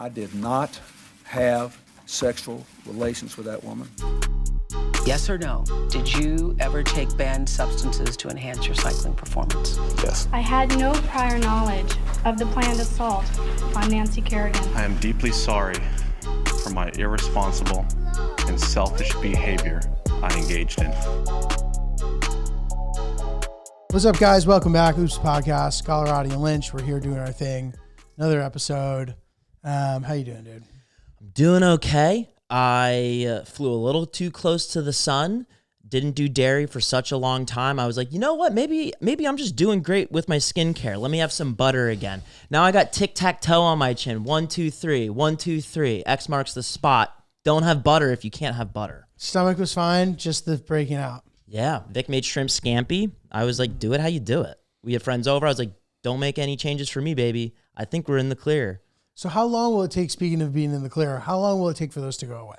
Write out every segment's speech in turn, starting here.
I did not have sexual relations with that woman. Yes or no? Did you ever take banned substances to enhance your cycling performance? Yes. I had no prior knowledge of the planned assault on Nancy Kerrigan. I am deeply sorry for my irresponsible and selfish behavior I engaged in. What's up, guys? Welcome back. Oops Podcast, Colorado and Lynch. We're here doing our thing. Another episode. How you doing, dude? I'm doing okay. I flew a little too close to the sun. Didn't do dairy for such a long time. I was like, you know what? Maybe I'm just doing great with my skincare. Let me have some butter again. Now I got tic-tac-toe on my chin. 1, 2, 3. 1, 2, 3. X marks the spot. Don't have butter if you can't have butter. Stomach was fine, just the breaking out. Yeah, Vic made shrimp scampi. I was like, do it how you do it. We had friends over. I was like, don't make any changes for me, baby. I think we're in the clear. So how long will it take, speaking of being in the clear, how long will it take for those to go away?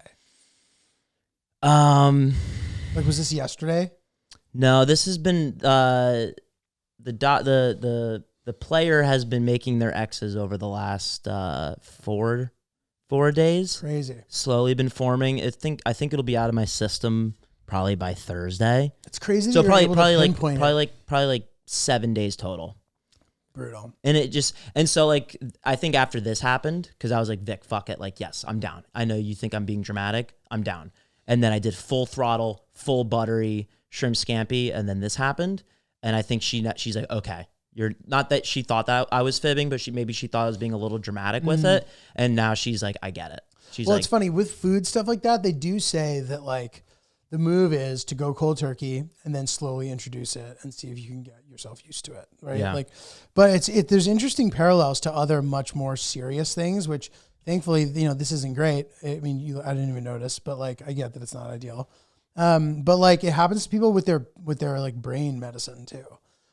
Like, was this yesterday? No, this has been the player has been making their X's over the last 4 days. Crazy. Slowly been forming. I think it'll be out of my system probably by Thursday. It's crazy. So that probably like 7 days total. Brutal. And I think after this happened, because I was like, Vic, fuck it. Like, yes, I'm down. I know you think I'm being dramatic. I'm down. And then I did full throttle, full buttery shrimp scampi, and then this happened. And I think she's like, okay, you're not that she thought that I was fibbing, but she thought I was being a little dramatic with it. And now she's like, I get it. She's well, like, it's funny with food stuff like that. They do say that like the move is to go cold turkey and then slowly introduce it and see if you can get yourself used to it, right? Yeah. Like, but there's interesting parallels to other much more serious things, which thankfully, this isn't great. I mean, I didn't even notice, but like, I get that it's not ideal. But like, it happens to people with their like brain medicine too.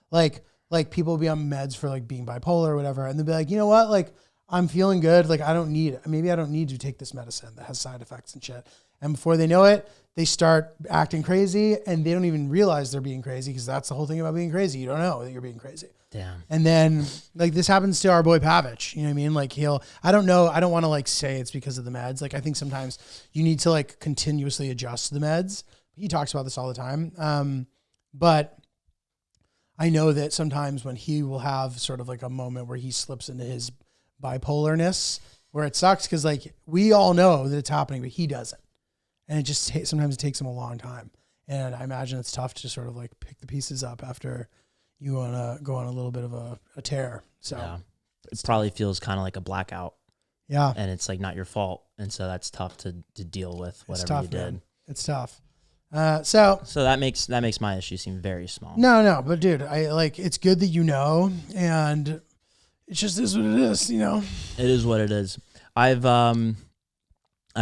Like people will be on meds for like being bipolar or whatever, and they'll be like, you know what? Like, I'm feeling good. Like, I don't need to take this medicine that has side effects and shit. And before they know it, they start acting crazy, and they don't even realize they're being crazy, because that's the whole thing about being crazy. You don't know that you're being crazy. damn. And then like this happens to our boy Pavich, you know what I mean? Like I don't know. I don't want to like say it's because of the meds. Like I think sometimes you need to like continuously adjust the meds. He talks about this all the time. But I know that sometimes when he will have sort of like a moment where he slips into his bipolarness, where it sucks, because like we all know that it's happening, but he doesn't. And it just sometimes it takes him a long time. And I imagine it's tough to sort of like pick the pieces up after you want to go on a little bit of a tear. So yeah. It probably feels kind of like a blackout. Yeah. And it's like not your fault. And so that's tough to deal with, whatever tough, you did. man. It's tough. So that makes my issue seem very small. No, but dude, it's good that you know, and it just is what it is, you know? It is what it is. I've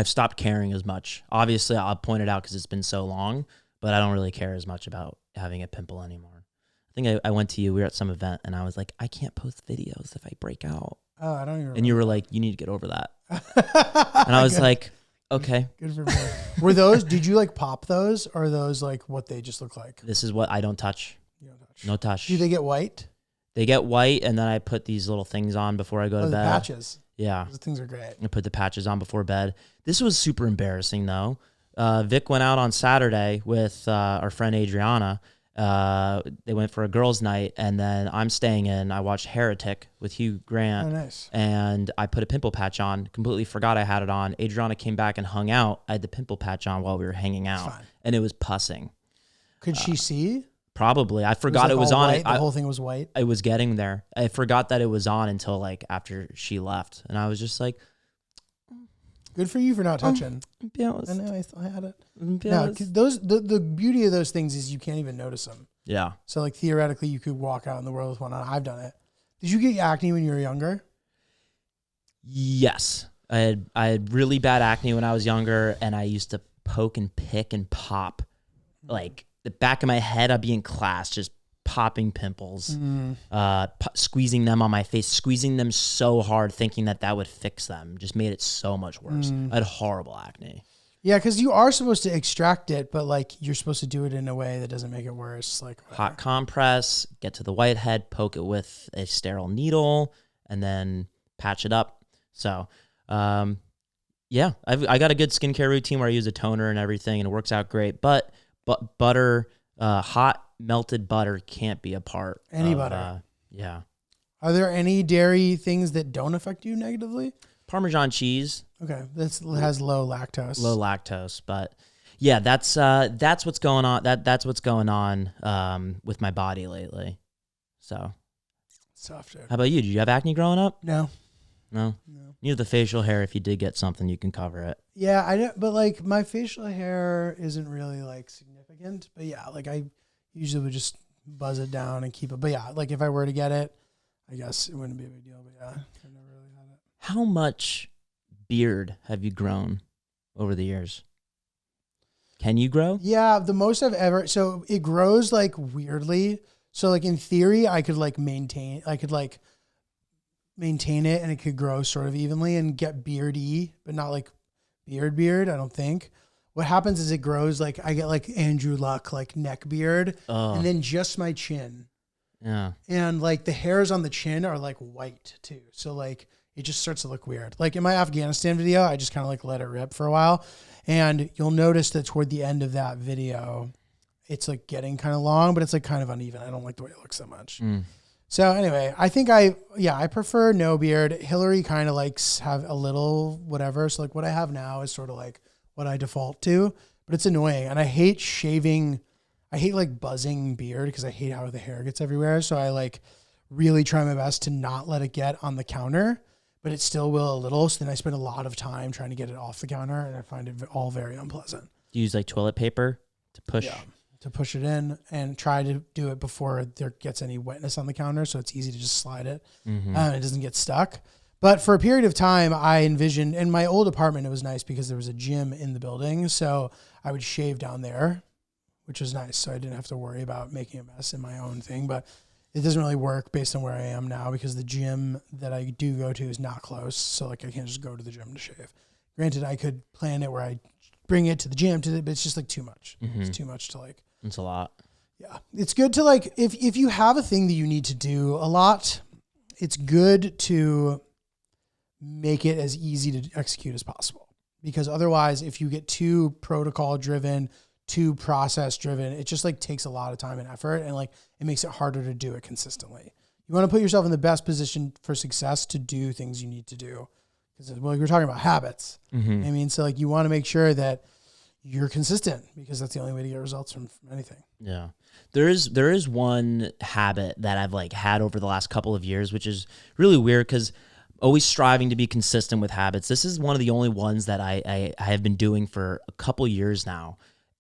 stopped caring as much. Obviously, I'll point it out because it's been so long, but I don't really care as much about having a pimple anymore. I think I went to you, we were at some event, and I was like, I can't post videos if I break out. Oh, I don't even remember. And you were like, you need to get over that. And I was like, okay. Good for me. Did you like pop those, or are those like what they just look like? This is what I don't touch. You don't touch. No touch. Do they get white? They get white, and then I put these little things on before I go to the bed. Patches. Yeah. Those things are great. I put the patches on before bed. This was super embarrassing, though. Vic went out on Saturday with our friend Adriana. They went for a girls' night, and then I'm staying in. I watched Heretic with Hugh Grant. Oh, nice. And I put a pimple patch on. Completely forgot I had it on. Adriana came back and hung out. I had the pimple patch on while we were hanging out, and it was pussing. Could she see? Probably. I forgot it was on. White? The whole thing was white? I was getting there. I forgot that it was on until like after she left. And I was just like, good for you for not touching. I know, I had it. No, the beauty of those things is you can't even notice them. Yeah. So like theoretically you could walk out in the world with one on. I've done it. Did you get acne when you were younger? Yes. I had really bad acne when I was younger, and I used to poke and pick and pop. Like the back of my head, I'd be in class just popping pimples, squeezing them on my face, squeezing them so hard, thinking that would fix them. Just made it so much worse. I had horrible acne. Yeah, because you are supposed to extract it, but like you're supposed to do it in a way that doesn't make it worse. Like hot compress, get to the whitehead, poke it with a sterile needle, and then patch it up. So Yeah, I got a good skincare routine where I use a toner and everything, and it works out great. But butter, hot melted butter can't be a part. Any of, butter. Yeah. Are there any dairy things that don't affect you negatively? Parmesan cheese. Okay, this has low lactose. Low lactose, but yeah, that's what's going on. That's what's going on with my body lately. So, Stuff, dude. how about you? Did you have acne growing up? No. No. You have the facial hair. If you did get something, you can cover it. Yeah, I don't, but like my facial hair isn't really like significant. But yeah, like I usually would just buzz it down and keep it. But yeah, like if I were to get it, I guess it wouldn't be a big deal. But yeah, I never really had it. How much beard have you grown over the years? Can you grow? Yeah, the most I've ever. So it grows like weirdly. So like in theory, I could maintain it and it could grow sort of evenly and get beardy, but not like beard. I don't think. What happens is it grows like I get like Andrew Luck, like neck beard, and then just my chin. Yeah. And like the hairs on the chin are like white too. So like it just starts to look weird. Like in my Afghanistan video, I just kind of like let it rip for a while. And you'll notice that toward the end of that video, it's like getting kind of long, but it's like kind of uneven. I don't like the way it looks so much. So anyway, I think I prefer no beard. Hillary kind of likes have a little whatever. So like what I have now is sort of like what I default to, but it's annoying. And I hate shaving. I hate like buzzing beard because I hate how the hair gets everywhere. So I like really try my best to not let it get on the counter, but it still will a little. So then I spend a lot of time trying to get it off the counter and I find it all very unpleasant. Do you use like toilet paper to push? Yeah, to push it in and try to do it before there gets any wetness on the counter. So it's easy to just slide it. It doesn't get stuck. But for a period of time, I envisioned in my old apartment, it was nice because there was a gym in the building. So I would shave down there, which was nice. So I didn't have to worry about making a mess in my own thing. But it doesn't really work based on where I am now because the gym that I do go to is not close. So like I can't just go to the gym to shave. Granted, I could plan it where I bring it to the gym, but it's just like too much. It's too much to like. It's a lot. Yeah. It's good to like, if you have a thing that you need to do a lot, it's good to make it as easy to execute as possible. Because otherwise, if you get too protocol driven, too process driven, it just like takes a lot of time and effort and like it makes it harder to do it consistently. You want to put yourself in the best position for success to do things you need to do. Because well, we're talking about habits. I mean, so like you want to make sure that you're consistent because that's the only way to get results from anything. Yeah. There is one habit that I've like had over the last couple of years, which is really weird because always striving to be consistent with habits. This is one of the only ones that I have been doing for a couple years now.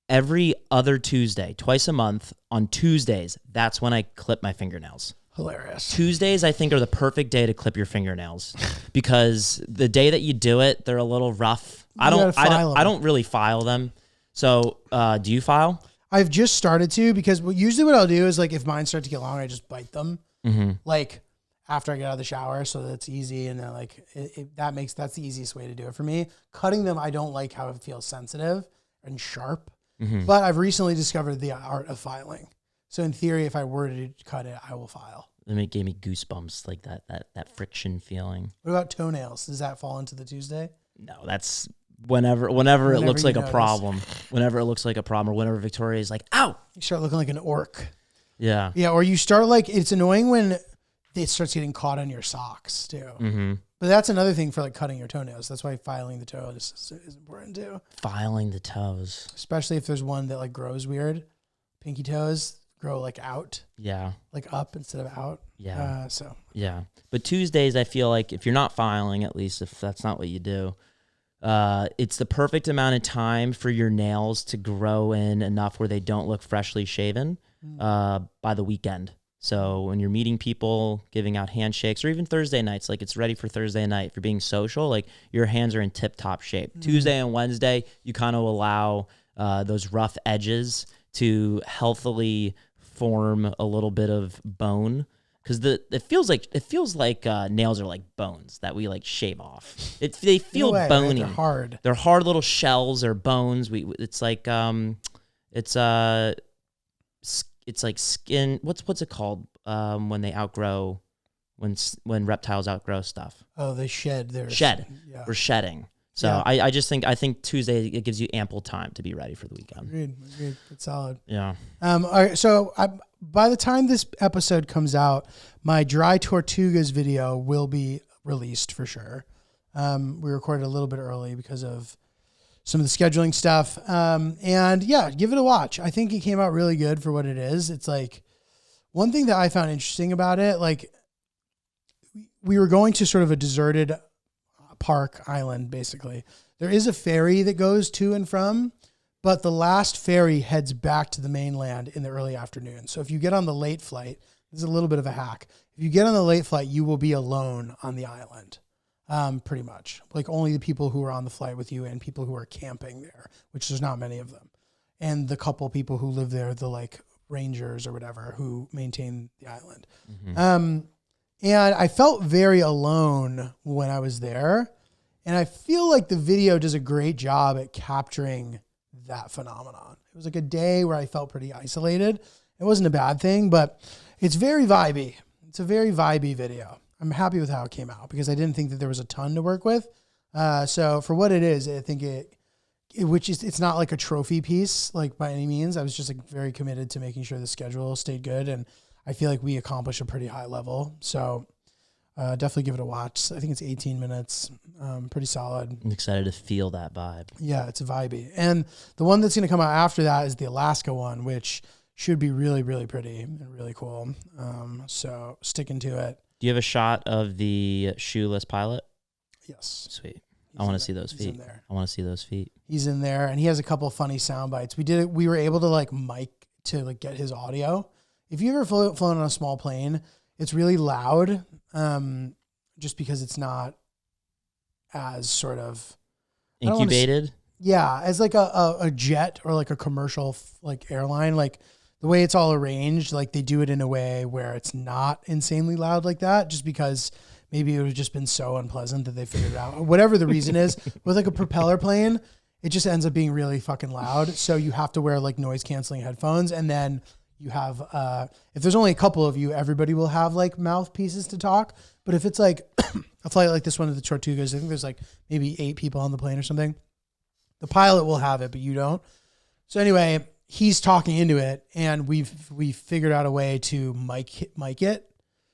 Every other Tuesday, twice a month on Tuesdays, that's when I clip my fingernails. Hilarious. Tuesdays, I think, are the perfect day to clip your fingernails because the day that you do it, they're a little rough. I don't really file them. So, do you file? I've just started to because usually what I'll do is like if mine start to get long, I just bite them. Like after I get out of the shower, so that's easy, and then like that's the easiest way to do it for me. Cutting them, I don't like how it feels sensitive and sharp. But I've recently discovered the art of filing. So in theory, if I were to cut it, I will file. It gave me goosebumps, like that friction feeling. What about toenails? Does that fall into the Tuesday? No, that's whenever it looks like a problem. Whenever it looks like a problem, or whenever Victoria is like, "Ow!" You start looking like an orc. Yeah. Yeah, or you start like it's annoying when it starts getting caught on your socks too. But that's another thing for like cutting your toenails. That's why filing the toe is important too. Filing the toes, especially if there's one that like grows weird. Pinky toes grow like out. Yeah. Like up instead of out. Yeah. Yeah. But Tuesdays, I feel like if you're not filing, at least if that's not what you do, it's the perfect amount of time for your nails to grow in enough where they don't look freshly shaven by the weekend. So when you're meeting people, giving out handshakes, or even Thursday nights, like it's ready for Thursday night. If you're being social, like your hands are in tip-top shape. Tuesday and Wednesday, you kind of allow those rough edges to healthily form a little bit of bone. Because it feels like nails are like bones that we like shave off. They feel bony. They're hard. They're hard little shells or bones. It's like it's like skin. What's it called when they outgrow when reptiles outgrow stuff. Oh, they shed their Shed. Yeah. We're shedding. So Yeah. I think Tuesday it gives you ample time to be ready for the weekend. Agreed. It's solid. Yeah. All right, so by the time this episode comes out, my dry Tortugas video will be released for sure. We recorded a little bit early because of some of the scheduling stuff. And yeah, give it a watch. I think it came out really good for what it is. It's like one thing that I found interesting about it, like we were going to sort of a deserted park island, basically. There is a ferry that goes to and from, but the last ferry heads back to the mainland in the early afternoon. So if you get on the late flight, this is a little bit of a hack. If you get on the late flight, you will be alone on the island, pretty much. Like only the people who are on the flight with you and people who are camping there, which there's not many of them. And the couple people who live there, the like rangers or whatever who maintain the island. And I felt very alone when I was there. And I feel like the video does a great job at capturing that phenomenon. It was like a day where I felt pretty isolated. It wasn't a bad thing, but it's very vibey. It's a very vibey video. I'm happy with how it came out because I didn't think that there was a ton to work with. So for what it is, I think it's not like a trophy piece, like by any means. I was just like very committed to making sure the schedule stayed good. And I feel like we accomplished a pretty high level. So definitely give it a watch. I think it's 18 minutes. Pretty solid. I'm excited to feel that vibe. Yeah, it's vibey. And the one that's going to come out after that is the Alaska one, which should be really, really pretty and really cool. So sticking to it. Do you have a shot of the shoeless pilot? Yes. Sweet. I want to see those feet. I want to see those feet. He's in there, and he has a couple of funny sound bites. We were able to like mic to like get his audio. If you ever flown on a small plane, it's really loud, just because it's not as sort of Incubated? As like a jet or like a commercial like airline, like the way it's all arranged, like they do it in a way where it's not insanely loud like that, just because maybe it would have just been so unpleasant that they figured it out. Whatever the reason is, with like a propeller plane, it just ends up being really fucking loud. So you have to wear like noise canceling headphones, and then you have, if there's only a couple of you, everybody will have like mouthpieces to talk. But if it's like a flight like this one of the Tortugas, I think there's like maybe 8 people on the plane or something. The pilot will have it, but you don't. So anyway, he's talking into it, and we've figured out a way to mic it.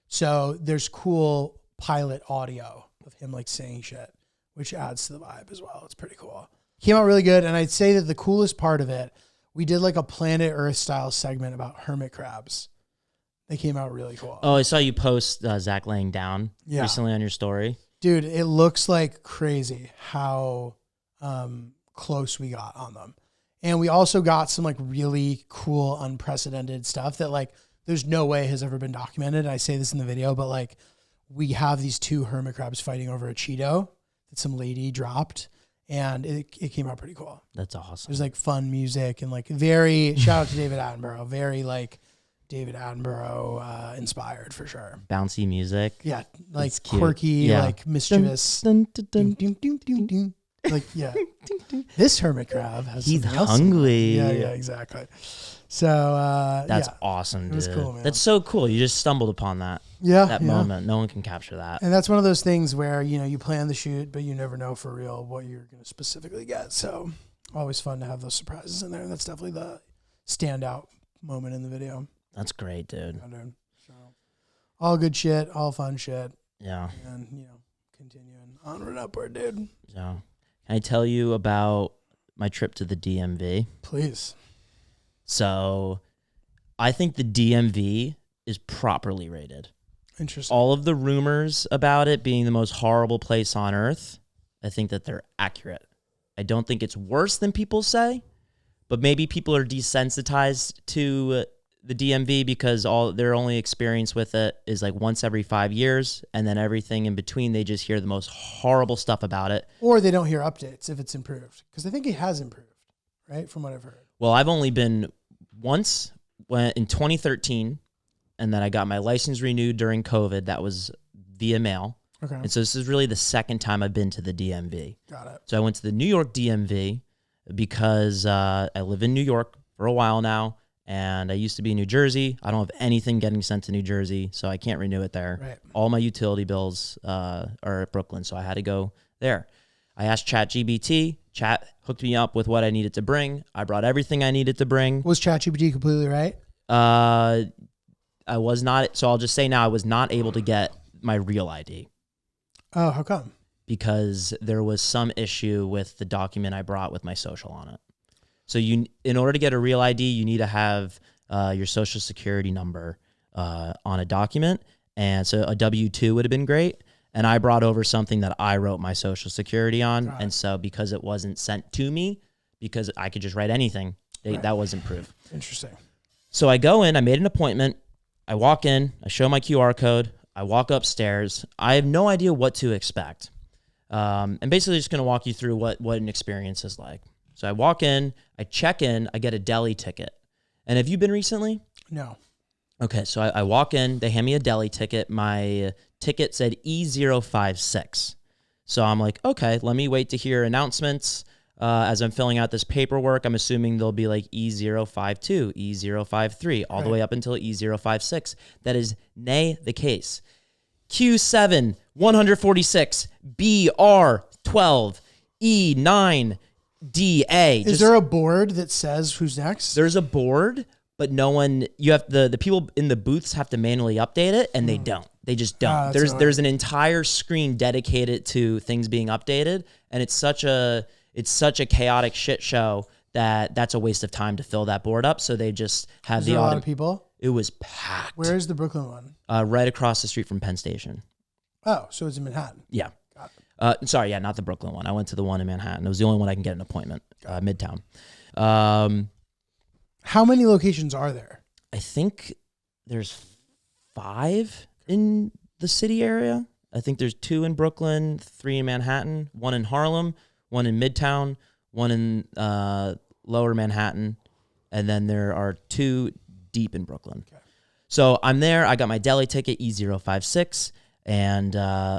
So there's cool pilot audio of him like saying shit, which adds to the vibe as well. It's pretty cool. Came out really good, and I'd say that the coolest part of it, we did like a Planet Earth style segment about hermit crabs. They came out really cool. Oh, I saw you post Zach laying down Yeah. recently on your story. Dude, it looks like crazy how close we got on them. And we also got some like really cool, unprecedented stuff that like there's no way has ever been documented. I say this in the video, but like we have these 2 hermit crabs fighting over a Cheeto that some lady dropped, and it came out pretty cool. That's awesome. There's like fun music and like very, shout out to David Attenborough, very like David Attenborough inspired for sure. Bouncy music. Yeah, like It's cute. quirky, Yeah. like mischievous. Dun, dun, dun, Ding, ding, ding, ding. Like, yeah. This hermit crab has He's something else. hungry. Yeah, exactly. So, That's yeah. awesome, dude. It was cool, man. That's so cool. You just stumbled upon that Yeah. moment. No one can capture that. And that's one of those things where, you know, you plan the shoot, but you never know for real what you're going to specifically get. So always fun to have those surprises in there. And that's definitely the standout moment in the video. That's great, dude. Yeah, dude. So all good shit, all fun shit. Yeah. And, you know, continuing onward and upward, dude. Yeah. Can I tell you about my trip to the DMV? Please. So I think the DMV is properly rated. Interesting. All of the rumors about it being the most horrible place on earth, I think that they're accurate. I don't think it's worse than people say, but maybe people are desensitized to the DMV because all their only experience with it is like once every 5 years, and then everything in between, they just hear the most horrible stuff about it. Or they don't hear updates if it's improved. Because I think it has improved, right? From what I've heard. Well, I've only been once in 2013, and then I got my license renewed during COVID. That was via mail. Okay. And so this is really the second time I've been to the DMV. Got it. So I went to the New York DMV because I live in New York for a while now, And I used to be in New Jersey. I don't have anything getting sent to New Jersey, so I can't renew it there. Right. All my utility bills are at Brooklyn, so I had to go there. I asked ChatGPT. Chat hooked me up with what I needed to bring. I brought everything I needed to bring. Was ChatGPT completely right? I was not. So I'll just say now I was not able to get my real ID Oh, how come? because there was some issue with the document I brought with my social on it. So in order to get a real ID, you need to have your social security number on a document. And so a W-2 would have been great. And I brought over something that I wrote my social security on. And so because it wasn't sent to me, because I could just write anything, that wasn't proof. Interesting. So I go in, I made an appointment. I walk in, I show my QR code. I walk upstairs. I have no idea what to expect. And basically just going to walk you through what an experience is like. So I walk in, I check in, I get a deli ticket. And have you been recently? No. Okay, so I walk in, they hand me a deli ticket. My ticket said E056. So I'm like, okay, let me wait to hear announcements. As I'm filling out this paperwork, I'm assuming there'll be like E052, E053, all the way up until E056. That is nay the case. Q7, 146, BR12, E9, DA. Is there a board that says who's next? There's a board, but no one, you have the people in the booths have to manually update it, and they don't. They just don't. There's an entire screen dedicated to things being updated, and it's such a chaotic shit show that's a waste of time to fill that board up. So they just have Is there a lot of people? It was packed. Where is the Brooklyn one? Right across the street from Penn Station. Oh, so it's in Manhattan. Yeah. Got it. Sorry, not the Brooklyn one. I went to the one in Manhattan. It was the only one I can get an appointment. Midtown. How many locations are there? I think there's 5 in the city area. I think there's 2 in Brooklyn, 3 in Manhattan, 1 in Harlem, 1 in Midtown, 1 in Lower Manhattan, and then there are 2 deep in Brooklyn. Okay. So I'm there. I got my deli ticket, E056, and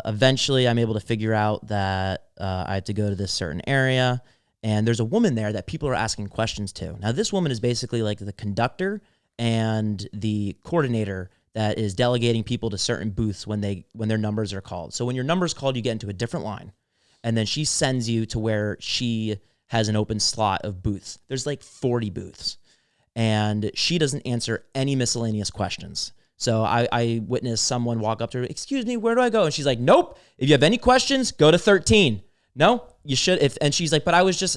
eventually I'm able to figure out that I have to go to this certain area, and there's a woman there that people are asking questions to. Now, this woman is basically like the conductor and the coordinator that is delegating people to certain booths when their numbers are called. So when your number's called, you get into a different line, and then she sends you to where she has an open slot of booths. There's like 40 booths, and she doesn't answer any miscellaneous questions. So I witnessed someone walk up to her, excuse me, where do I go? And she's like, nope. If you have any questions, go to 13. No, you should. And she's like, but I was just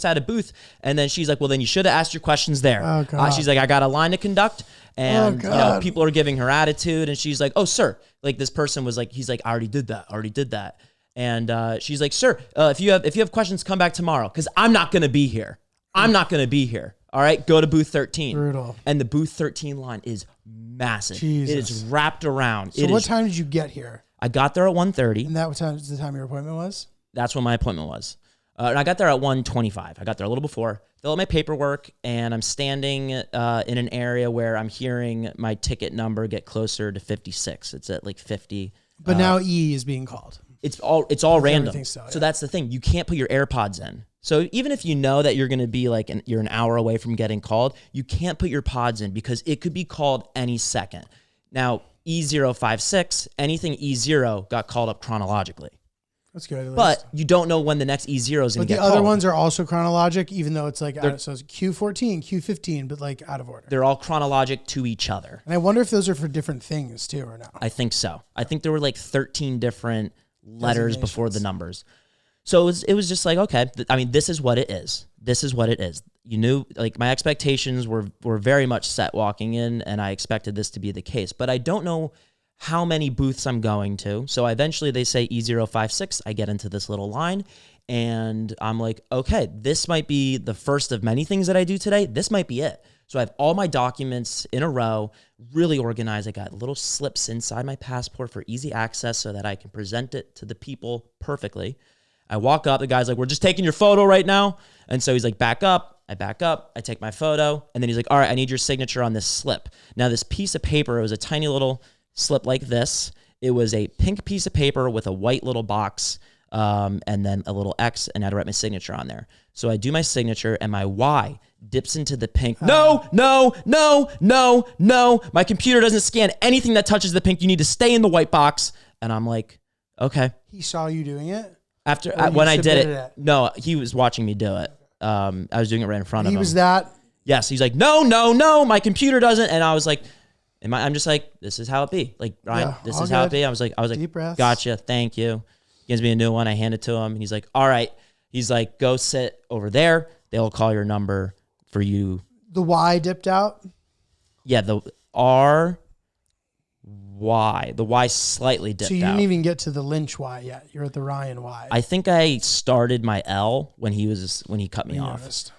at a booth. And then she's like, well, then you should have asked your questions there. Oh, God. She's like, I got a line to conduct. And people are giving her attitude. And she's like, oh, sir. Like this person was like, he's like, I already did that. And she's like, sir, if you have questions, come back tomorrow. Because I'm not going to be here. All right, go to booth 13. Brutal. And the booth 13 line is massive. Jesus. It is wrapped around. So what time did you get here? I got there at 1:30. And that was the time your appointment was? That's when my appointment was. And I got there at 1:25. I got there a little before. Fill out my paperwork, and I'm standing in an area where I'm hearing my ticket number get closer to 56. It's at like 50. But now E is being called. It's all random. Still, yeah. So that's the thing. You can't put your AirPods in. So even if you know that you're going to be like you're an hour away from getting called, you can't put your pods in because it could be called any second. Now, E056, anything E0 got called up chronologically. That's good. But you don't know when the next E0 is going to get called. But the other ones are also chronologic, even though it's like, so it's Q14, Q15, but like out of order. They're all chronologic to each other. And I wonder if those are for different things too or no. I think so. I think there were like 13 different letters before the numbers. So it was just like, okay, I mean, this is what it is. You knew, like, my expectations were very much set walking in, and I expected this to be the case. But I don't know how many booths I'm going to. So eventually they say E056. I get into this little line, and I'm like, okay, this might be the first of many things that I do today. This might be it. So I have all my documents in a row, really organized. I got little slips inside my passport for easy access so that I can present it to the people perfectly. I walk up, the guy's like, we're just taking your photo right now. And so he's like, back up. I back up, I take my photo, and then he's like, all right, I need your signature on this slip. Now this piece of paper, it was a tiny little slip like this. It was a pink piece of paper with a white little box and then a little X, and I had to write my signature on there. So I do my signature, and my Y dips into the pink. No. My computer doesn't scan anything that touches the pink. You need to stay in the white box. And I'm like, okay. He saw you doing it? After Or you when I did submitted it, no, he was watching me do it. I was doing it right in front of him. He was that? Yes. He's like, no, my computer doesn't. And I was like, I'm just like, this is how it be. Like, Ryan, Yeah, this all is how it good. be. I was like, Deep breaths. gotcha, thank you. He gives me a new one. I hand it to him, and he's like, all right. He's like, go sit over there. They'll call your number for you. The Y dipped out? Yeah, the R, Y. The Y slightly dipped out. So you didn't even get to the Lynch Y yet. You're at the Ryan Y. I think I started my L when he cut me You off. noticed.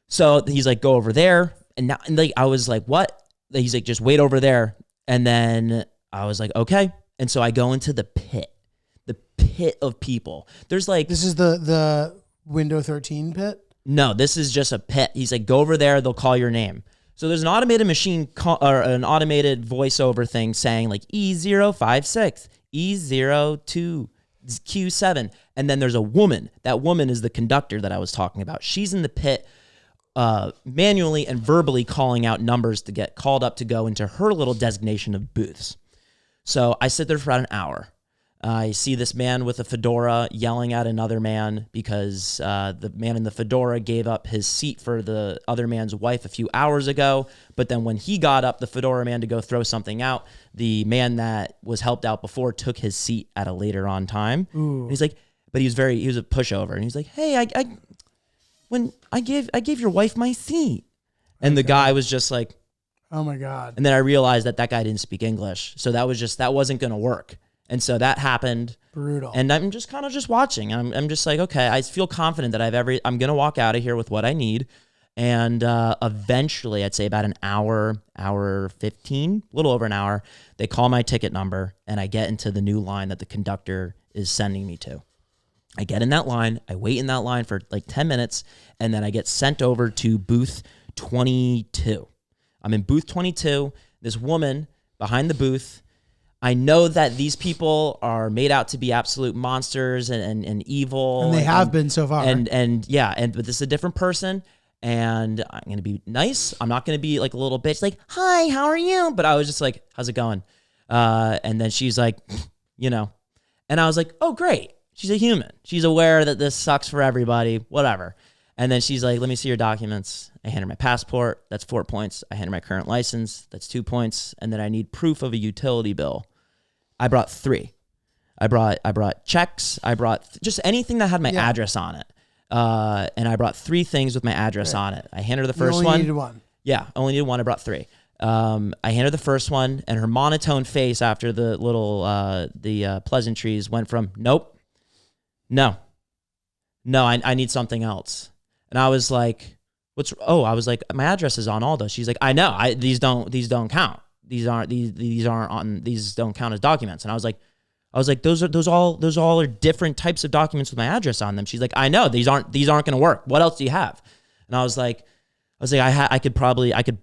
So he's like, go over there. And like, I was like, what? He's like, just wait over there. And then I was like, okay. And so I go into the pit of people. There's like, This is the Window 13 pit? no, this is just a pit. He's like, go over there. They'll call your name. So there's an automated machine or an automated voiceover thing saying like E056, E02, Q7. And then there's a woman. That woman is the conductor that I was talking about. She's in the pit manually and verbally calling out numbers to get called up to go into her little designation of booths. So I sit there for about an hour. I see this man with a fedora yelling at another man because the man in the fedora gave up his seat for the other man's wife a few hours ago. But then when he got up, the fedora man, to go throw something out, the man that was helped out before took his seat at a later on time. And he's like, but he was a pushover. And he's like, hey, I gave your wife my seat. And the guy was just like, Oh my God. and then I realized that guy didn't speak English. So that wasn't going to work. And so that happened. Brutal. And I'm just kind of just watching. I'm just like, okay, I feel confident that I'm going to walk out of here with what I need. And eventually, I'd say about an hour 15, a little over an hour, they call my ticket number and I get into the new line that the conductor is sending me to. I get in that line. I wait in that line for like 10 minutes. And then I get sent over to booth 22. I'm in booth 22. This woman behind the booth, I know that these people are made out to be absolute monsters and evil. And they have been so far. But this is a different person. And I'm going to be nice. I'm not going to be like a little bitch, like, hi, how are you? But I was just like, how's it going? And then she's like, and I was like, oh, great. She's a human. She's aware that this sucks for everybody, whatever. And then she's like, let me see your documents. I hand her my passport. That's 4 points. I hand her my current license. That's 2 points. And then I need proof of a utility bill. I brought 3. I brought checks. I brought just anything that had my address on it. And I brought 3 things with my address on it. I handed her the first you only one. needed one. Yeah, only needed one. I brought 3. I handed her the first one, and her monotone face after the little pleasantries went from nope, no, I need something else. And I was like, I was like, my address is on all those. She's like, I know, these don't count. These don't count as documents. And I was like, those all are different types of documents with my address on them. She's like, I know, these aren't going to work. What else do you have? And I was like, I could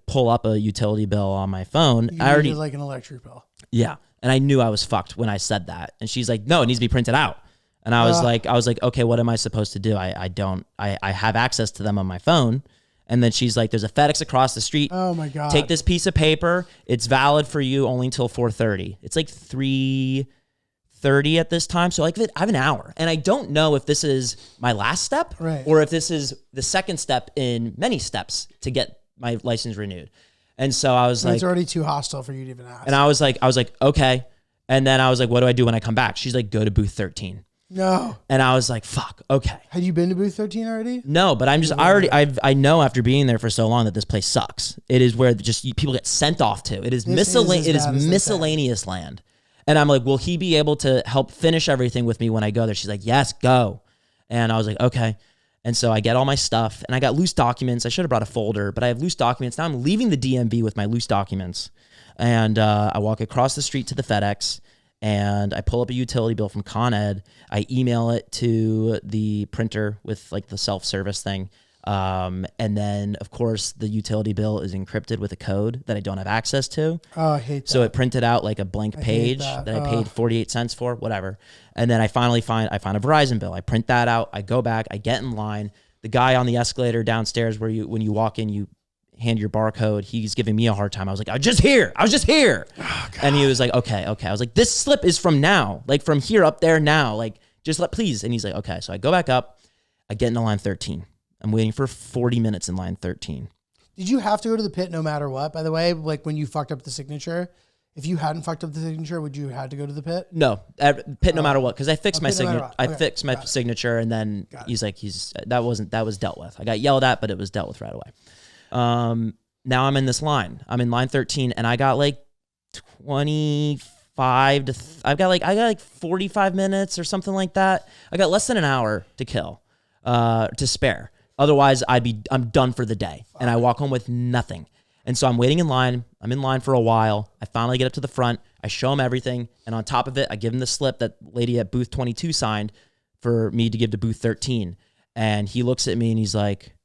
pull up a utility bill on my phone. You I already needed like an electric bill. Yeah. And I knew I was fucked when I said that. And she's like, no, it needs to be printed out. And I was like, okay, what am I supposed to do? I have access to them on my phone. And then she's like, there's a FedEx across the street. Oh my God. Take this piece of paper. It's valid for you only until 4:30. It's like 3:30 at this time. So like I have an hour. And I don't know if this is my last step or if this is the second step in many steps to get my license renewed. And so I was like, it's already too hostile for you to even ask. and I was like, okay. And then I was like, what do I do when I come back? She's like, go to booth 13. No. And I was like, fuck, okay. Had you been to booth 13 already? No, but I know after being there for so long that this place sucks. It is where people get sent off to. It is miscellaneous land. And I'm like, will he be able to help finish everything with me when I go there? She's like, yes, go. And I was like, okay. And so I get all my stuff and I got loose documents. I should have brought a folder, but I have loose documents. Now I'm leaving the DMV with my loose documents. And I walk across the street to the FedEx and I pull up a utility bill from Con Ed. I email it to the printer with like the self-service thing. And then, of course, the utility bill is encrypted with a code that I don't have access to. Oh, I hate that. So it printed out like a blank page that. I paid 48 cents for, whatever. And then I finally find a Verizon bill. I print that out. I go back. I get in line. The guy on the escalator downstairs when you walk in, you hand your barcode. He's giving me a hard time. I was like, I was just here. Oh, and he was like, okay. I was like, this slip is from now, like from here up there now. Like, just please. And he's like, okay. So I go back up. I get into line 13. I'm waiting for 40 minutes in line 13. Did you have to go to the pit no matter what, by the way? Like when you fucked up the signature? If you hadn't fucked up the signature, would you have to go to the pit? No, pit no matter what, because I fixed my pit no matter signature. what. I Okay, fixed my signature, and then he's like, that was dealt with. I got yelled at, but it was dealt with right away. Now I'm in this line. I'm in line 13, and I got like 25 to. I got like 45 minutes or something like that. I got less than an hour to kill, to spare. Otherwise, I'm done for the day, and I walk home with nothing. And so I'm waiting in line. I'm in line for a while. I finally get up to the front. I show him everything. And on top of it, I give him the slip that lady at booth 22 signed for me to give to booth 13. And he looks at me and he's like,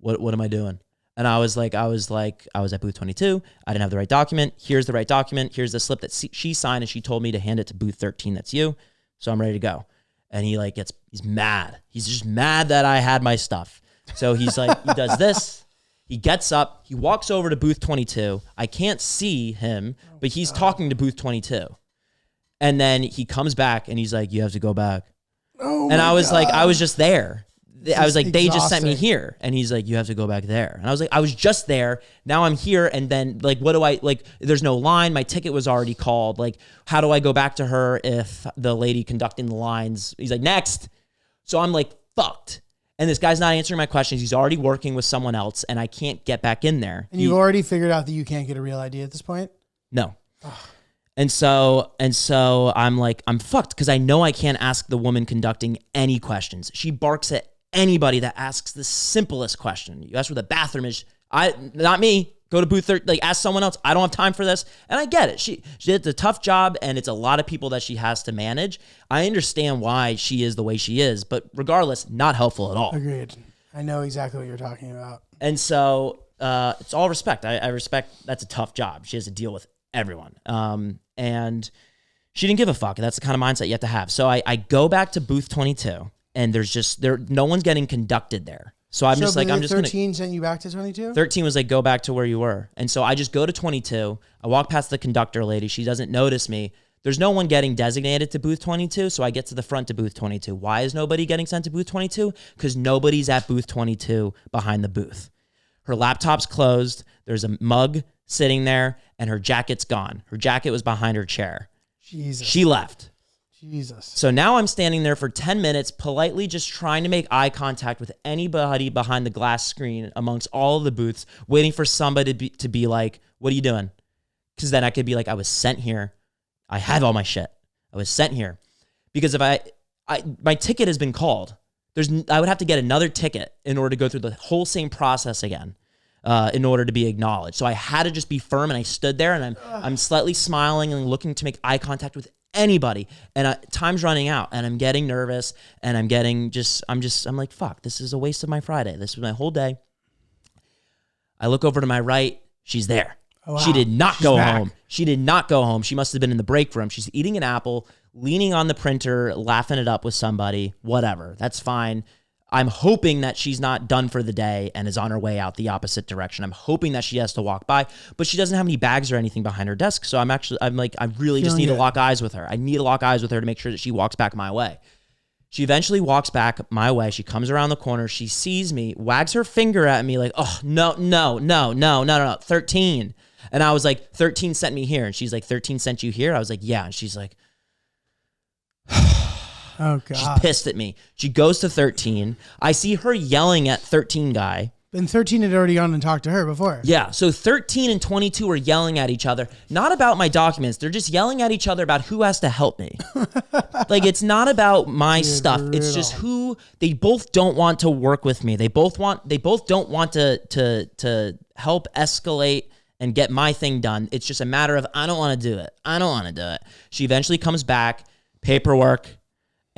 what am I doing? And I was like, I was at booth 22. I didn't have the right document. Here's the right document. Here's the slip that she signed. And she told me to hand it to booth 13. That's you. So I'm ready to go. And he's mad. He's just mad that I had my stuff. So he's like, he does this. He gets up, he walks over to booth 22. I can't see him, but he's talking to booth 22. And then he comes back and he's like, you have to go back. And I was like, I was just there. I was like, they just sent me here. And he's like, you have to go back there. And I was like, I was just there. Now I'm here. And then like, what do I, like, there's no line. My ticket was already called. Like, how do I go back to her if the lady conducting the lines, he's like, next. So I'm like, fucked. And this guy's not answering my questions. He's already working with someone else, and I can't get back in there. And you've already figured out that you can't get a real ID at this point? No. And so I'm like, I'm fucked because I know I can't ask the woman conducting any questions. She barks at anybody that asks the simplest question. You ask where the bathroom is. Not me. Go to booth 30, like ask someone else. I don't have time for this. And I get it. She did a tough job and it's a lot of people that she has to manage. I understand why she is the way she is, but regardless, not helpful at all. Agreed. I know exactly what you're talking about. And so it's all respect. I respect that's a tough job. She has to deal with everyone. And she didn't give a fuck. That's the kind of mindset you have to have. So I go back to booth 22 and no one's getting conducted there. So I'm just like, I'm just 13 sent you back to 22? 13 was like, go back to where you were. And so I just go to 22. I walk past the conductor lady. She doesn't notice me. There's no one getting designated to booth 22. So I get to the front to booth 22. Why is nobody getting sent to booth 22? Because nobody's at booth 22 behind the booth. Her laptop's closed. There's a mug sitting there and her jacket's gone. Her jacket was behind her chair. Jesus. She left. Jesus. So now I'm standing there for 10 minutes, politely just trying to make eye contact with anybody behind the glass screen amongst all of the booths, waiting for somebody to be like, what are you doing? Because then I could be like, I was sent here. I have all my shit. I was sent here. Because if my ticket has been called, I would have to get another ticket in order to go through the whole same process again. In order to be acknowledged. So I had to just be firm and I stood there and I'm slightly smiling and looking to make eye contact with anybody. And time's running out and I'm getting nervous and I'm like, fuck, this is a waste of my Friday. This was my whole day. I look over to my right. She's there. Oh, wow. She did not go home. She did not go home. She must have been in the break room. She's eating an apple, leaning on the printer, laughing it up with somebody, whatever. That's fine. I'm hoping that she's not done for the day and is on her way out the opposite direction. I'm hoping that she has to walk by, but she doesn't have any bags or anything behind her desk. So I'm like, I really just need to lock eyes with her. I need to lock eyes with her to make sure that she walks back my way. She eventually walks back my way. She comes around the corner. She sees me, wags her finger at me like, oh, no, 13. And I was like, 13 sent me here. And she's like, 13 sent you here? I was like, yeah. And she's like, oh, God. She's pissed at me. She goes to 13. I see her yelling at 13 guy. And 13 had already gone and talked to her before. Yeah, so 13 and 22 are yelling at each other. Not about my documents. They're just yelling at each other about who has to help me. Like, it's not about my stuff. It's just who, they both don't want to work with me. They both don't want to help escalate and get my thing done. It's just a matter of, I don't want to do it. She eventually comes back, paperwork,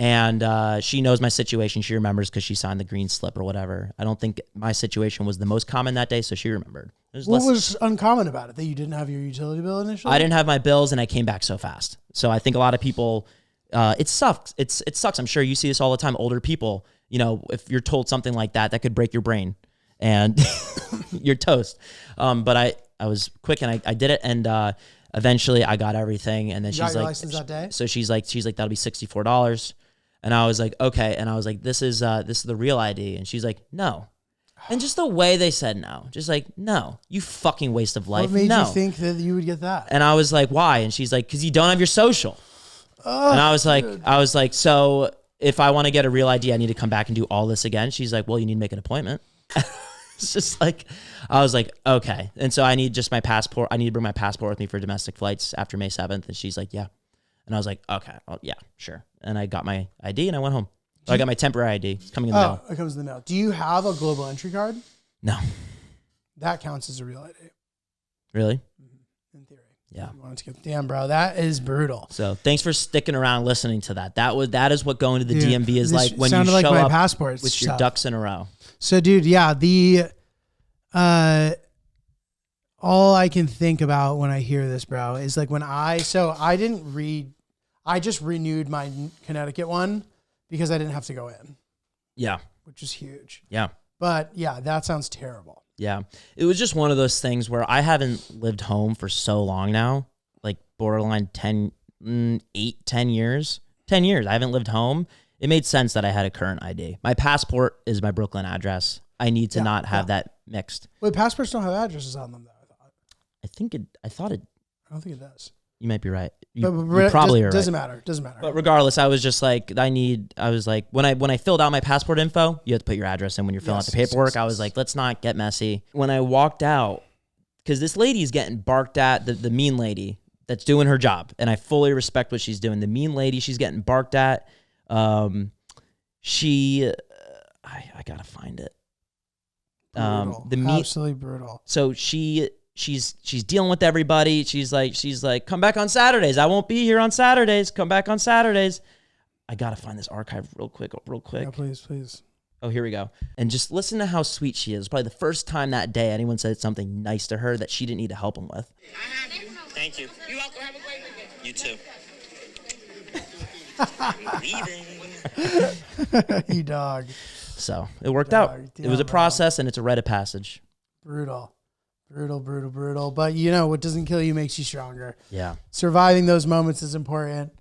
And she knows my situation. She remembers because she signed the green slip or whatever. I don't think my situation was the most common that day, so she remembered. What was uncommon about it? That you didn't have your utility bill initially? I didn't have my bills, and I came back so fast. So I think a lot of people, it sucks. It sucks. I'm sure you see this all the time. Older people, you know, if you're told something like that, that could break your brain, and you're toast. But I was quick, and I did it, and eventually I got everything. And then You she's got your like, license that day? so she's like, that'll be $64. And I was like, okay. And I was like, this is the real ID. And she's like, no. And just the way they said no, just like, no, you fucking waste of life. What made no. you think that you would get that? And I was like, why? And she's like, because you don't have your social. And I was like, so if I want to get a real ID, I need to come back and do all this again. She's like, well, you need to make an appointment. It's just like, I was like, okay. And so I need just my passport. I need to bring my passport with me for domestic flights after May 7th. And she's like, yeah. And I was like, okay, well, yeah, sure. And I got my ID and I went home. So I got my temporary ID. It's coming in the mail. It comes in the mail. Do you have a global entry card? No. That counts as a real ID. Really? In theory. Yeah. You wanted to get, damn, bro, that is brutal. So thanks for sticking around listening to that. That is what going to the Dude, DMV is this like when you sounded like show my up passport with your stuff. ducks in a row. So, dude, yeah, all I can think about when I hear this, bro, is like I just renewed my Connecticut one because I didn't have to go in, Yeah. which is huge. Yeah. But yeah, that sounds terrible. Yeah. It was just one of those things where I haven't lived home for so long now, like borderline 10 years. 10 years. I haven't lived home. It made sense that I had a current ID. My passport is my Brooklyn address. I need to not have that mixed. Wait, passports don't have addresses on them, though, I thought. I thought it, I don't think it does. you might be right. You But probably are right. Doesn't matter. Doesn't matter. But regardless, I was just like, I was like, when I filled out my passport info, you have to put your address in when you're filling out the paperwork. I was like, let's not get messy. When I walked out, because this lady's getting barked at, the mean lady that's doing her job, and I fully respect what she's doing. The mean lady, she's getting barked at. I gotta find it. Brutal. Absolutely brutal. So she's dealing with everybody. She's like, come back on Saturdays. I won't be here on Saturdays. Come back on Saturdays. I gotta find this archive real quick. Yeah, please. Oh, here we go. And just listen to how sweet she is. Probably the first time that day anyone said something nice to her that she didn't need to help them with. Thank you. You're welcome. Have a great weekend. You too. Leaving. You dog. So it worked out. It was a process, and it's a rite of passage. Brutal. But you know, what doesn't kill you makes you stronger. Yeah. Surviving those moments is important.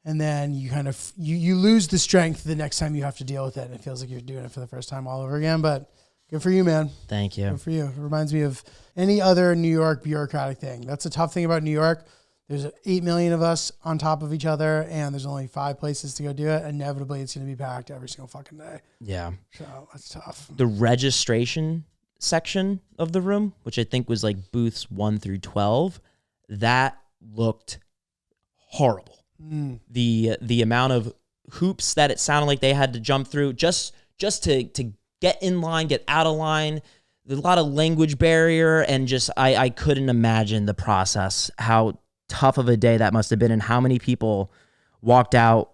And then you kind of, you lose the strength the next time you have to deal with it. And it feels like you're doing it for the first time all over again. But good for you, man. Thank you. Good for you. It reminds me of any other New York bureaucratic thing. That's a tough thing about New York. There's 8 million of us on top of each other, and there's only 5 places to go do it. Inevitably, it's going to be packed every single fucking day. Yeah. So that's tough. The registration section of the room, which I think was like booths 1 through 12, that looked horrible. The amount of hoops that it sounded like they had to jump through just to get in line, get out of line. There's a lot of language barrier, and just I couldn't imagine the process, how tough of a day that must have been, and how many people walked out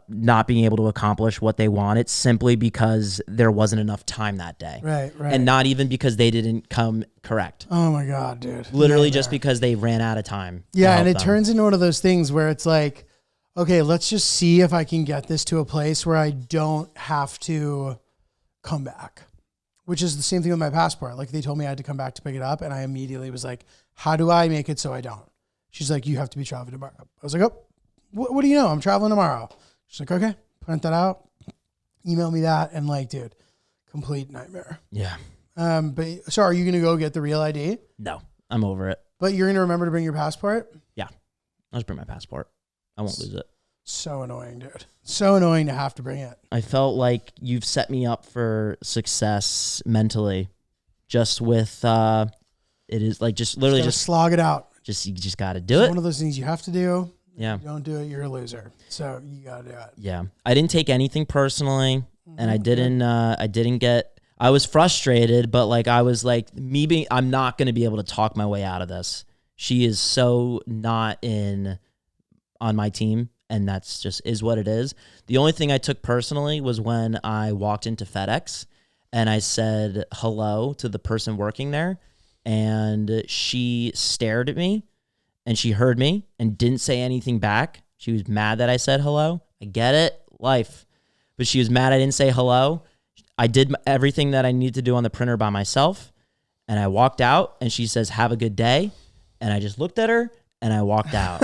not being able to accomplish what they wanted simply because there wasn't enough time that day. Right. And not even because they didn't come correct. Oh my God, dude. Literally just because they ran out of time. Yeah, and it turns into one of those things where it's like, okay, let's just see if I can get this to a place where I don't have to come back, which is the same thing with my passport. Like, they told me I had to come back to pick it up, and I immediately was like, how do I make it so I don't? She's like, you have to be traveling tomorrow. I was like, oh, what do you know? I'm traveling tomorrow. She's like, okay, print that out, email me that, and like, dude, complete nightmare. Yeah. But so are you going to go get the real ID? No, I'm over it. But you're going to remember to bring your passport? Yeah. I'll just bring my passport. I won't lose it. So annoying, dude. So annoying to have to bring it. I felt like you've set me up for success mentally, just with it is like just literally just slog it out. You just got to do it. One of those things you have to do. Yeah. If you don't do it, you're a loser. So you got to do it. Yeah. I didn't take anything personally, and I didn't get. I was frustrated, but like I was like I'm not going to be able to talk my way out of this. She is so not on my team, and that's just is what it is. The only thing I took personally was when I walked into FedEx and I said hello to the person working there, and she stared at me and she heard me and didn't say anything back. She was mad that I said hello. I get it, life. But she was mad I didn't say hello. I did everything that I needed to do on the printer by myself, and I walked out, and she says, have a good day. And I just looked at her, and I walked out.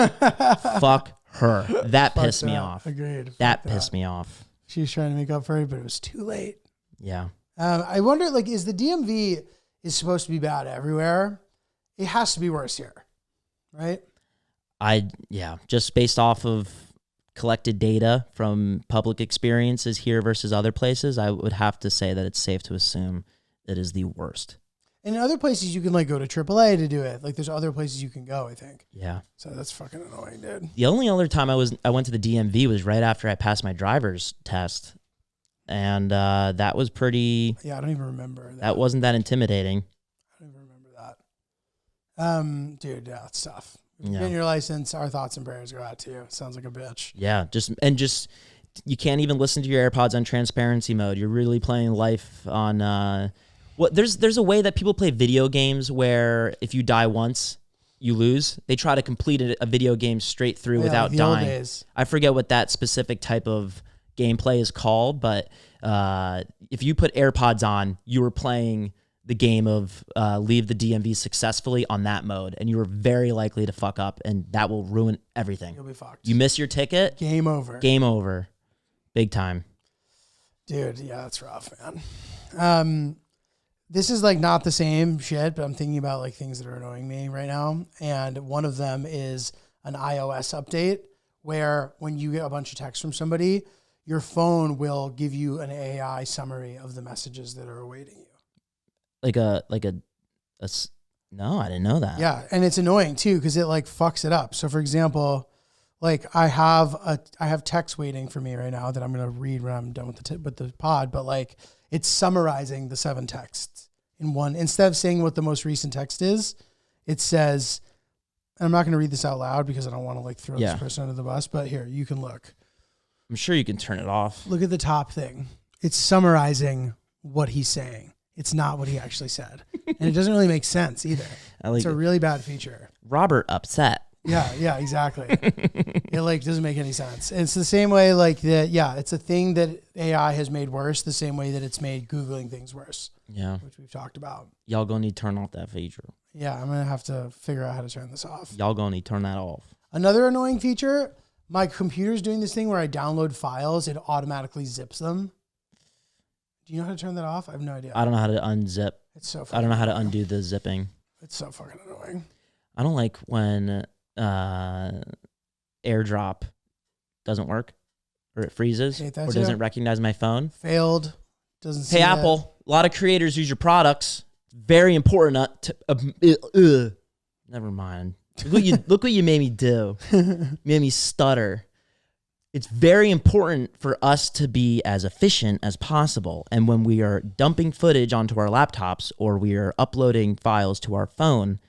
Fuck her. That pissed me off. Agreed. That pissed me off. She was trying to make up for it, but it was too late. Yeah. I wonder, like, is the DMV is supposed to be bad everywhere? It has to be worse here, right? Just based off of collected data from public experiences here versus other places, I would have to say that it's safe to assume it is the worst. And in other places, you can like go to AAA to do it. Like there's other places you can go, I think. Yeah. So that's fucking annoying, dude. The only other time I went to the DMV was right after I passed my driver's test. And that was pretty... Yeah, I don't even remember that. That wasn't that intimidating. I don't even remember that. Dude, yeah, it's tough. Yeah. Getting your license, our thoughts and prayers go out to you. Sounds like a bitch. Yeah, just you can't even listen to your AirPods on transparency mode. You're really playing life on... There's a way that people play video games where if you die once, you lose. They try to complete a video game straight through without like the old dying. days. I forget what that specific type of gameplay is called, but if you put AirPods on, you were playing the game of leave the DMV successfully on that mode, and you were very likely to fuck up, and that will ruin everything. You'll be fucked. You miss your ticket, Game over. game over, big time. Dude, yeah, that's rough, man. This is like not the same shit, but I'm thinking about like things that are annoying me right now. And one of them is an iOS update where when you get a bunch of text from somebody, your phone will give you an AI summary of the messages that are awaiting you. No, I didn't know that. Yeah. And it's annoying too, because it like fucks it up. So for example, like I have text waiting for me right now that I'm going to read when I'm done with the pod, but like it's summarizing the 7 texts in one. Instead of saying what the most recent text is, it says, and I'm not going to read this out loud because I don't want to like throw this person under the bus, but here, you can look. I'm sure you can turn it off. Look at the top thing. It's summarizing what he's saying. It's not what he actually said. And it doesn't really make sense either. It's a really bad feature. Robert upset. Yeah, exactly. It like doesn't make any sense. It's the same way like that. Yeah, it's a thing that AI has made worse the same way that it's made Googling things worse. Yeah. Which we've talked about. Y'all gonna need to turn off that feature. Yeah, I'm going to have to figure out how to turn this off. Y'all gonna need to turn that off. Another annoying feature, my computer's doing this thing where I download files, it automatically zips them. Do you know how to turn that off? I have no idea. I don't know how to unzip. It's so I don't know how to undo the zipping. It's so fucking annoying. I don't like when AirDrop doesn't work or it freezes or doesn't recognize my phone. Failed. Doesn't see Hey, Apple, a lot of creators use your products. Very important. Never mind. Look what you made me do. Made me stutter. It's very important for us to be as efficient as possible. And when we are dumping footage onto our laptops or we are uploading files to our phone,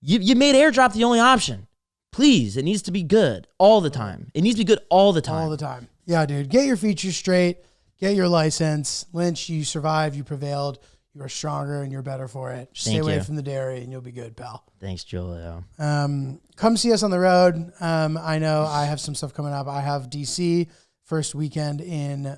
you made AirDrop the only option. Please, it needs to be good all the time. It needs to be good all the time. All the time. Yeah, dude. Get your features straight. Get your license. Lynch, you survived. You prevailed. You are stronger and you're better for it. Just stay away from the dairy and you'll be good, pal. Thanks, Giulio. Come see us on the road. I know I have some stuff coming up. I have DC first weekend in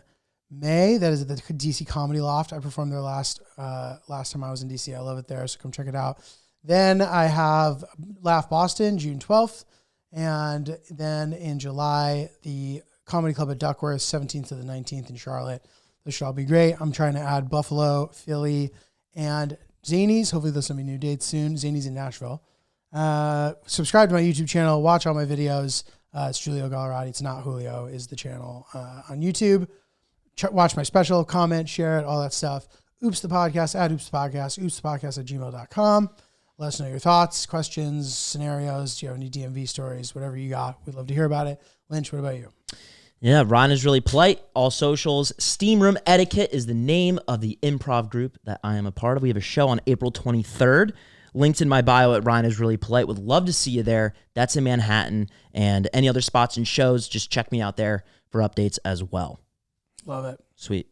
May. That is at the DC Comedy Loft. I performed there last time I was in DC. I love it there, so come check it out. Then I have Laugh Boston, June 12th. And then in July, the Comedy Club at Duckworth, 17th to the 19th in Charlotte. This should all be great. I'm trying to add Buffalo, Philly, and Zanies. Hopefully there's some new dates soon. Zanies in Nashville. Subscribe to my YouTube channel. Watch all my videos. It's Giulio Gallerati. It's not Julio is the channel on YouTube. Watch my special, comment, share it, all that stuff. Oops the Podcast, at Oops the Podcast, oopsthepodcast@gmail.com. Let us know your thoughts, questions, scenarios. Do you have any DMV stories? Whatever you got. We'd love to hear about it. Lynch, what about you? Yeah, Ron is really polite. All socials. Steam Room Etiquette is the name of the improv group that I am a part of. We have a show on April 23rd. linked in my bio at Ryan is Really Polite. Would love to see you there. That's in Manhattan. And any other spots and shows, just check me out there for updates as well. Love it. Sweet.